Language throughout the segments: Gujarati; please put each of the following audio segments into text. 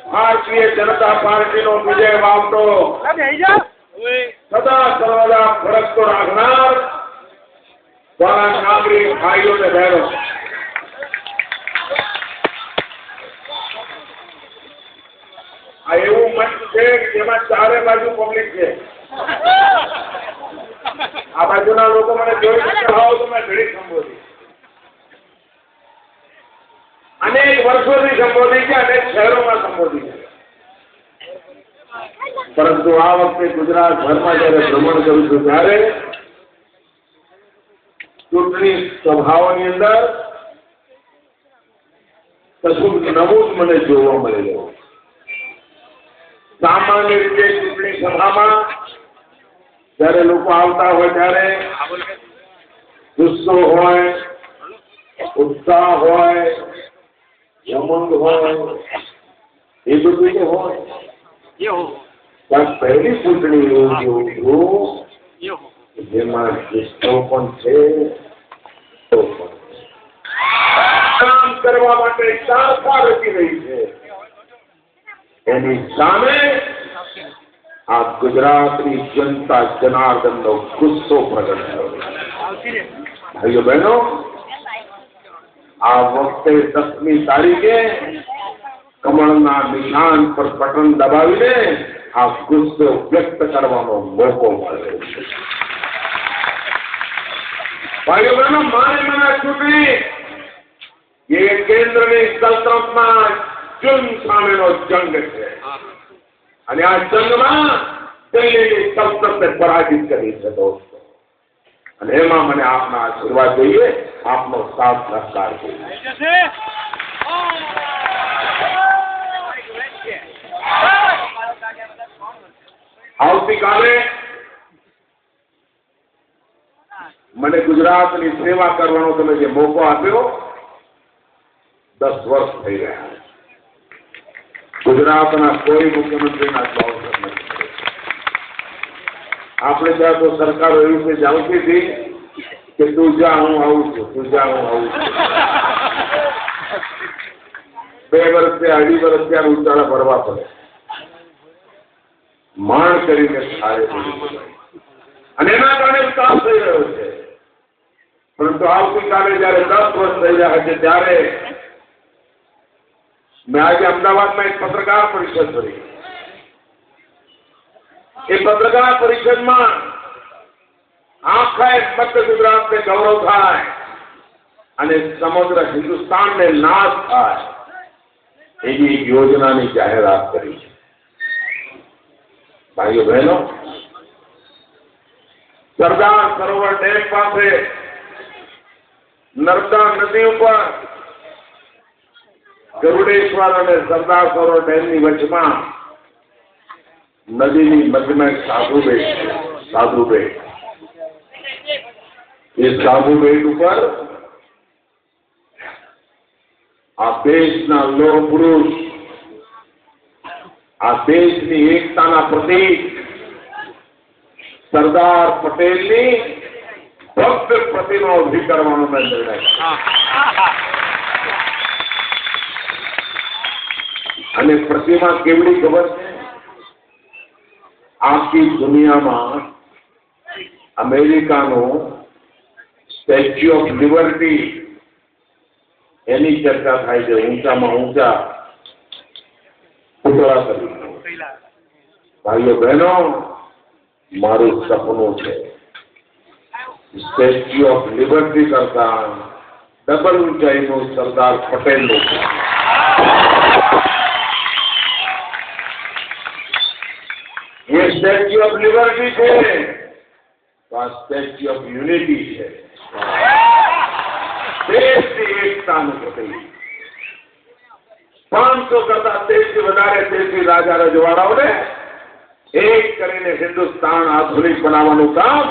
भारतीय जनता पार्टी नो विजय वावटो सदा सर्वदा फरकतो राखनार वाला नागरिक भाइयों ने बहनों, आ એવું મંચ છે જેમાં ચારે બાજુ પબ્લિક છે. આ બાજુના લોકો મને જોઈ શકતા હોવ તો મેં ઘડી સંબોધી, અનેક વર્ષોથી સંબોધી છે, અનેક શહેરોમાં સંબોધી છે. પરંતુ આ વખતે ગુજરાતભરમાં જયારે ભ્રમણ કરું છું ત્યારે ચૂંટણી સભાઓની અંદર કશું નવું જ મને જોવા મળી રહ્યું. સામાન્ય રીતે ચૂંટણી સભામાં જયારે લોકો આવતા હોય ત્યારે ગુસ્સો હોય, ઉત્સાહ હોય, ઉમંગ હોય, એ બધું તો હોય. પણ પહેલી ચૂંટણી એવું જોયું જેમાં ગુસ્સો પણ છે, કામ કરવા માટે ચારસા રચી રહી છે. એની સામે આ ગુજરાતની જનતા જનાર્દનનો ગુસ્સો પ્રગટ થયો. ભાઈઓ બહેનો, આ વખતે 10મી તારીખે કમળના નિશાન પર બટન દબાવીને આ ગુસ્સો વ્યક્ત કરવાનો મોકો મળ્યો છે. ભાઈઓ બહેનો, મારે મને ચૂંટણી એ કેન્દ્રની સલ્તનતમાં જુલ્મ સામેનો જંગ છે અને આ જંગમાં દિલ્હીની સલ્તનતને પરાજિત કરી છે દોસ્તો. અને એમાં મને આપના આશીર્વાદ જોઈએ, આપનો સાથ સહકાર જોઈએ. આવતીકાલે મને ગુજરાતની સેવા કરવાનો તમે જે મોકો આપ્યો, 10 વર્ષ થઈ રહ્યા. ગુજરાતના કોઈ મુખ્યમંત્રીના અવસર નથી. આપણે ત્યાં તો સરકારો એવી રીતે જાણતી હતી કે તું જા હું આવું છું, તું જા હું આવું છું. 2 વર્ષથી 2.5 વર્ષ ત્યાં ઉચાળા ભરવા પડે, માણ કરીને થાય અને એના કારણે વિકાસ થઈ રહ્યો છે. પરંતુ આવતીકાલે જયારે 10 વર્ષ થઈ રહ્યા છે ત્યારે મેં આજે અમદાવાદમાં એક પત્રકાર પરિષદ કરી. એ પત્રકાર પરિષદમાં આખા મધ્ય ગુજરાતને ગૌરવ થાય અને સમગ્ર હિન્દુસ્તાનને નાશ થાય એવી એક યોજનાની જાહેરાત કરી છે. ભાઈઓ બહેનો, સરદાર સરોવર ડેમ પાસે નર્મદા નદી ઉપર ગરુડેશ્વર અને સરદાર સરોવર ડેમની વચમાં નદીની મધ્યમાં એક સાધુ બેટ છે. સાધુ બેટ, એ સાધુ બેટ ઉપર આ દેશના લોહ પુરુષ, આ દેશની એકતાના પ્રતીક સરદાર પટેલની ભવ્ય પ્રતિમા ઉભી કરવાનો મેં નિર્ણય કર્યો. અને પ્રતિમા કેવડી ખબર છે? આખી દુનિયામાં અમેરિકાનું સ્ટેચ્યુ ઓફ લિબર્ટી એની ચર્ચા થાય છે. ઊંચામાં ઊંચા પુતળા કરી. ભાઈઓ બહેનો, મારું સપનું છે સ્ટેચ્યુ ઓફ લિબર્ટી કરતા ડબલ ઊંચાઈનું સરદાર પટેલનું. ये स्टैच्यू ऑफ लिबर्टी છે તો આ સ્ટેચ્યુ ઓફ યુનિટી છે. દેશની એકતાનું પ્રતીક. 500 કરતા દેશથી વધારે દેશી રાજા રજવાડાઓને એક કરીને હિન્દુસ્તાન આધુનિક બનાવવાનું કામ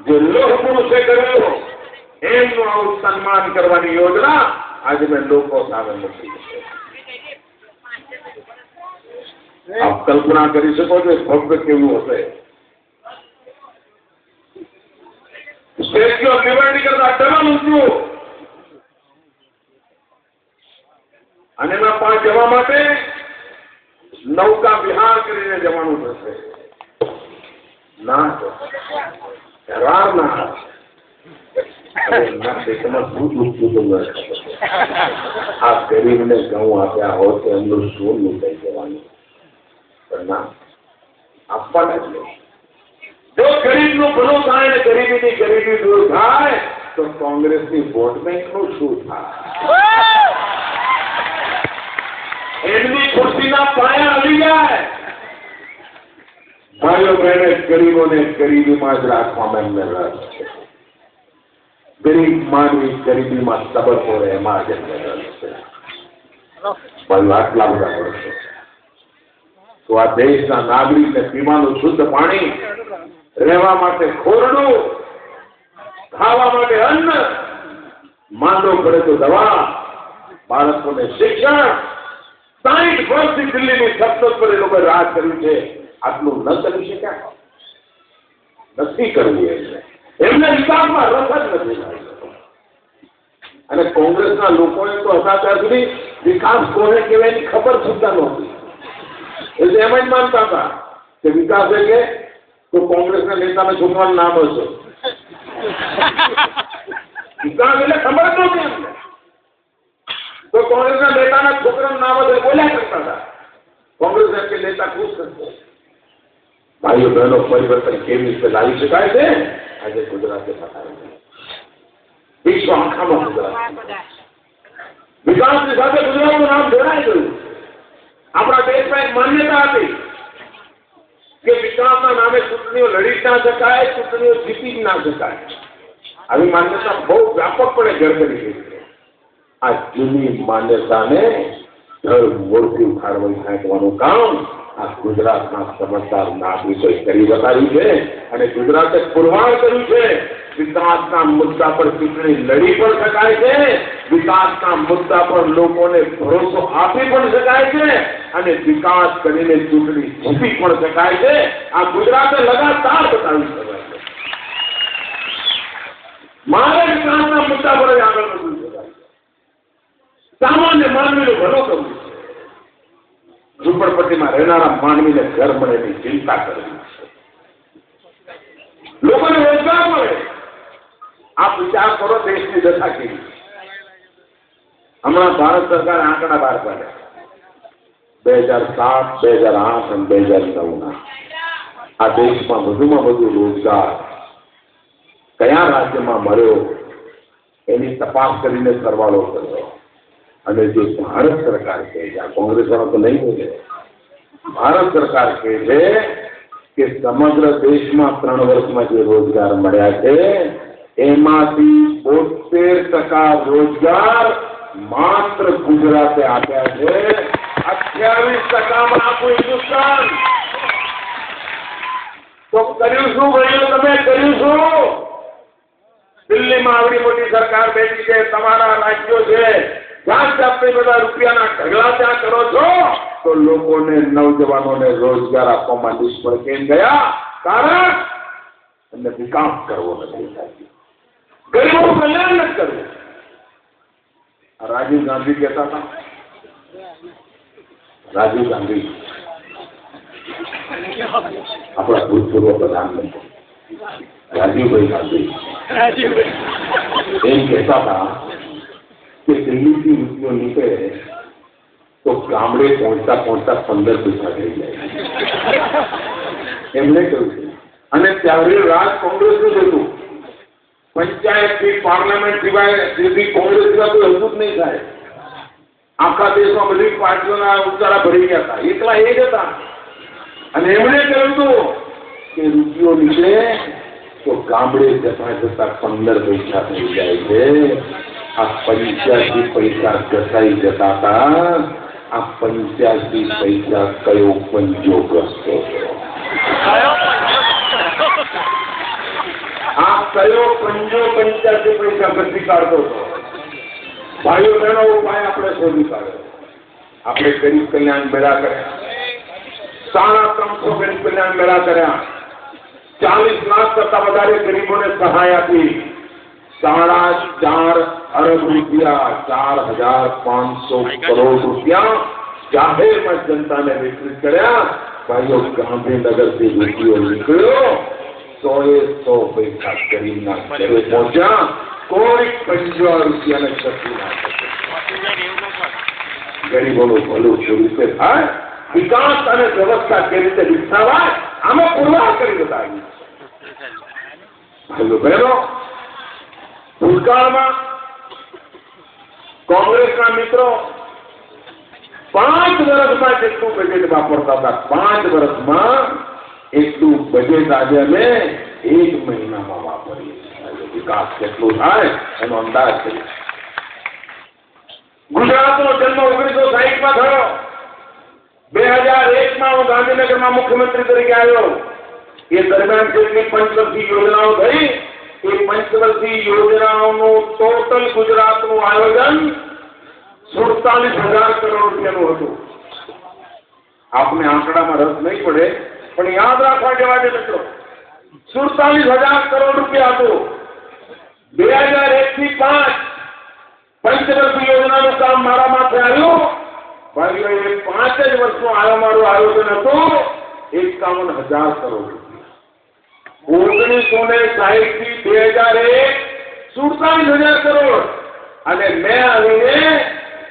જે લોહ પુરુષે કર્યું, એમનું આવું સન્માન કરવાની યોજના આજે મેં લોકો સામે મૂકી છે. આપ કલ્પના કરી શકો છો ભવ્ય કેવું હશે. સ્ટેચ્યુ ઓફ લિબર્ટી કરતા ડબલ ઊંચું અને એમાં પણ જવા માટે નૌકા વિહાર કરીને જવાનું થશે. ના કરાર ના આ ગરીબને ઘઉં આપ્યા હોત તો એમનું શું નીકળી જવાનું, પણ ના આપવાના જ નહીં. જો ગરીબનું ભલું થાય ને ગરીબીની ગરીબી દૂર થાય તો કોંગ્રેસની વોટ બેંકનું શું થાય? એમની ખુરશીના પાયા આવી જાય. ભાઈઓ બહેને ગરીબોને ગરીબીમાં જ રાખવામાં એમને રસ છે. ગરીબ માનવી ગરીબીમાં સબર પડે એમાં જ એમને રસ છે. પણ આટલા બધા વર્ષો તો આ દેશના નાગરિકને પીવાનું શુદ્ધ પાણી, રહેવા માટે ખોરડું, ખાવા માટે અન્ન, માંદો પડે તો દવા, બાળકોને શિક્ષણ, 60 વર્ષથી દિલ્હીની સતત પર એ લોકોએ રાજ કર્યું છે. આટલું ન કરી શક્યા? નથી કરવું એમને વિકાસમાં રસ જ નથી. અને કોંગ્રેસના લોકોએ તો હતા ત્યાં સુધી વિકાસ કોને કહેવાય એની ખબર સુદ્ધા નહોતી. એટલે એમ જ માનતા હતા કે વિકાસ એટલે તો કોંગ્રેસના નેતાને છોકરાનું નામ હશે. વિકાસ એટલે ખબર જ નહોતી એમને. તો કોંગ્રેસના નેતાના છોકરાનું નામ હશે બોલ્યા કરતા હતા. કોંગ્રેસના કે નેતા ખુશ કરતો. ભાઈઓ બહેનો, પરિવર્તન કેવી રીતે લાવી શકાય છે આજે ગુજરાતે બતાવ્યું. વિશ્વ આખામાં ગુજરાત વિકાસની સાથે ગુજરાતનું નામ જોડાઈ ગયું. આપણા દેશમાં એક માન્યતા હતી કે વિકાસના નામે ચૂંટણીઓ લડી જ ના શકાય, ચૂંટણીઓ જીતી જ ના શકાય. આવી માન્યતા બહુ વ્યાપકપણે ઘર કરી ગઈ છે. આ જૂની માન્યતાને ઘર મોરથી ઉખાડવા ફેંકવાનું કામ આ ગુજરાતના સમજદાર નાગરિકોએ કરી બતાવ્યું છે. અને ગુજરાતે પુરવાર કર્યું છે વિકાસના મુદ્દા પર ચૂંટણી લડી પણ શકાય છે, વિકાસના મુદ્દા પર લોકોને ભરોસો આપી પણ શકાય છે, અને વિકાસ કરીને ચૂંટણી જીતી પણ શકાય છે. આ ગુજરાતે લગાતાર બતાવી શકાય છે. મારે વિકાસના મુદ્દા પર આગળ વધવું શકાય છે. સામાન્ય માનવીનો ભલો કરવું છે. ઝુંપડપટ્ટીમાં રહેનારા માનવીને ઘર મળે એની ચિંતા કરવી છે. લોકોને રોજગાર મળે. આપ વિચાર કરો દેશની દશા કેવી. હમણાં ભારત સરકારે આંકડા બહાર પાડ્યા 2007, 2008 અને 2009 આ દેશમાં વધુમાં વધુ રોજગાર કયા રાજ્યમાં મળ્યો એની તપાસ કરીને સરવાળો કર્યો. અને જે ભારત સરકાર કહે છે, આ કોંગ્રેસ વાળા તો નહીં બોલે, ભારત સરકાર કહે છે કે સમગ્ર દેશમાં 3 વર્ષમાં જે રોજગાર મળ્યા છે એમાંથી 72% રોજગાર માત્ર ગુજરાતે આપ્યા છે. 28%માં આખું હિન્દુસ્તાન. તો કર્યું શું ભાઈઓ? તમે કર્યું શું? દિલ્હીમાં આવડી મોટી સરકાર બેઠી છે, તમારા રાજ્યો છે, જ્યાં તમે બધા રૂપિયાના ઢગલા ત્યાં કરો છો તો લોકોને, નવજવાનોને રોજગાર આપવામાં નિષ્ફળ કેમ ગયા? કારણ એમને વિકાસ કરવો નથી, ગરીબોનું કલ્યાણ નથી કરવું. રાજીવ ગાંધી કહેતા હતા, રાજીવ ગાંધી આપણા ભૂતપૂર્વ પ્રધાનમંત્રી રાજીવભાઈ ગાંધી એમ કહેતા હતા કે દિલ્હીથી રૂપિયો નીકળે તો ગામડે પહોંચતા પહોંચતા 15 પૈસા થઈ જાય. એમને કહ્યું છે. અને ત્યારે રાજ કોંગ્રેસનું જ હતું. પંચાયતથી પાર્લામેન્ટ સિવાય જેથી કોંગ્રેસ સિવાય કોઈ હતું જ નહીં થાય. આખા દેશમાં બધી પાર્ટીઓના ઉતારા ભરી ગયા હતા, એકલા એ જ હતા. અને એમણે કહ્યું હતું કે રૂપિયો નીકળે તો ગામડે જતા જતા 15 પૈસા થઈ જાય છે. આ 85 પૈસા ઘસાઈ જતા હતા. આ 85 પૈસા કયો પંજો ઘસતો હતો? આ કયો પંજો 85 પૈસા ઘસી કાઢતો હતો? ભાઈઓ બહેનો, ઉપાય આપણે શોધી કાઢ્યો. આપણે ગરીબ કલ્યાણ મેળા કર્યા, 350 ગરીબ કલ્યાણ મેળા કર્યા, 40 લાખ કરતા વધારે ગરીબોને સહાય આપી, 4.5 अरब रुपया 4500 करोड़ रुपया जाहिर में जनता ने वितरित કર્યા। भाइयों गांधीनगर से रुपयो निकलो 100 पैसा गरीबना घरे पहुंचा कोई 50 रुपया ने क्षति ना करे। गरीबों भલું રીતે થાય વિકાસ અને વ્યવસ્થા કેવી રીતે વિકસાવાય આમાં પુરવાર કરી બતાવી। ભાઈઓ બહેનો ભૂતકાળમાં કોંગ્રેસના મિત્રો 5 વર્ષમાં જેટલું બજેટ વાપરતા હતા 5 વર્ષમાં એટલું બજેટ આજે અમે 1 મહિનામાં વાપરીએ છીએ। વિકાસ કેટલો થાય એનો અંદાજ કરીએ। ગુજરાતનો જન્મ 1960 માં થયો। 2001 માં હું ગાંધીનગરમાં મુખ્યમંત્રી તરીકે આવ્યો। એ દરમિયાન જેટલી પંચવર્ષીય યોજનાઓ થઈ એ પંચવર્ષીય યોજનાઓનું ટોટલ ગુજરાતનું આયોજન 47,000 કરોડ રૂપિયાનું હતું। આપને આંકડામાં રસ નહીં પડે પણ યાદ રાખવા જેવા છે મિત્રો 47,000 કરોડ રૂપિયા હતું। 2001 થી 5 પંચવર્ષીય યોજનાનું કામ મારા માથે આવ્યું। ભાઈઓ એ 5 જ વર્ષનું મારું આયોજન હતું 51,000 કરોડ રૂપિયા। 1960 થી 2001 47,000 કરોડ અને મેં આવીને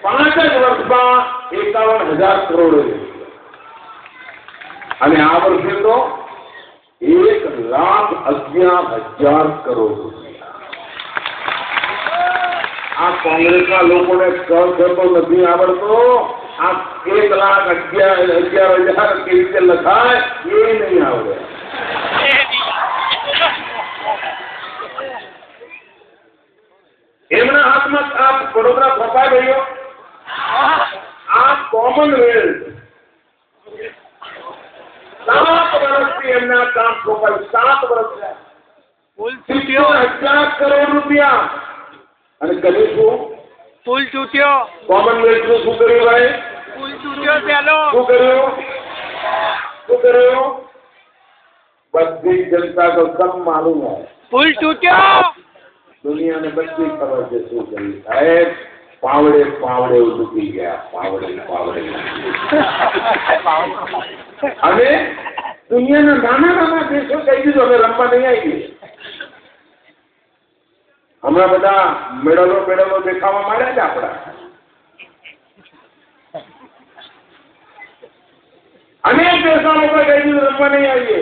5 જ વર્ષમાં 51,000 કરોડ અને આ વર્ષે તો 1,11,000 કરોડ રૂપિયા। આ કોંગ્રેસના લોકોને કર કરતો નથી આવડતો। આ 1,11,000 કેવી રીતે લખાય એ નહીં આવડે। એમના હાથમાં આ વડોદરા ફપાઈ ગયો। આ કોમનવેલ્થ 7 વર્ષથી એમના કામ ફોપાયું। 7 વર્ષ 70,000 કરોડ રૂપિયા અને કર્યું શું? પુલ તૂટ્યો। કોમનવેલ્થ નું શું કર્યું ભાઈ? પુલ તૂટ્યો પેલો। શું કર્યું? શું કર્યું? બધી जनता को सब मालूम है। પુલ તૂટ્યો। दुनिया ने बच्ची खबर से शू करी साहेब पावड़े पावड़े उलटी गया। पावड़े पावड़े अरे दुनिया ने नाना नाना देशों कही दीधું હવે રમવા નહીં આવી। હમણાં બધા મેડલો દેખાવા માંડ્યા છે આપણા। અનેક દેશો લોકો કઈ દીધું રમવા નહીં આવીએ।